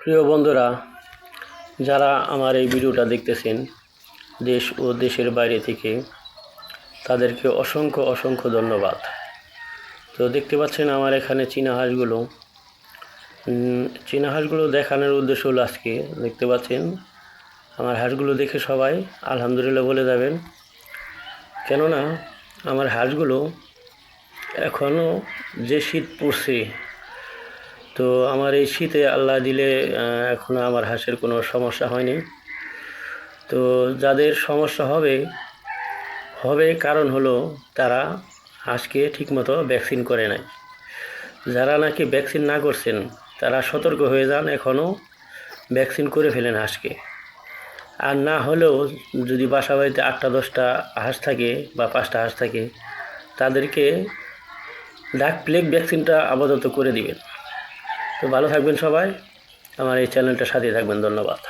প্রিয় বন্ধুরা, যারা আমার এই ভিডিওটা দেখতেছেন দেশ ও দেশের বাইরে থেকে, তাদেরকে অসংখ্য অসংখ্য ধন্যবাদ। তো দেখতে পাচ্ছেন আমার এখানে চীনা হাঁসগুলো দেখানোর উদ্দেশ্য হলো, আজকে দেখতে পাচ্ছেন আমার হাঁসগুলো দেখে সবাই আলহামদুলিল্লাহ বলে যাবেন। কেননা আমার হাঁসগুলো এখনও যে শীত পড়ছে, তো আমার এই শীতে আল্লাহ দিলে এখনও আমার হাঁসের কোনো সমস্যা হয়নি। তো যাদের সমস্যা হবে কারণ হলো তারা হাঁসকে ঠিকমতো ভ্যাকসিন করে নাই। যারা নাকি ভ্যাকসিন না করছেন তারা সতর্ক হয়ে যান, এখনও ভ্যাকসিন করে ফেলেন হাঁসকে। আর না হলেও যদি বাসা বাড়িতে 8-10টা হাঁস থাকে বা 5টা হাঁস থাকে, তাদেরকে ডাক প্লেগ ভ্যাকসিনটা আপাতত করে দিবেন। তো ভালো থাকবেন সবাই, আমার এই চ্যানেলটার সাথে থাকবেন। ধন্যবাদ।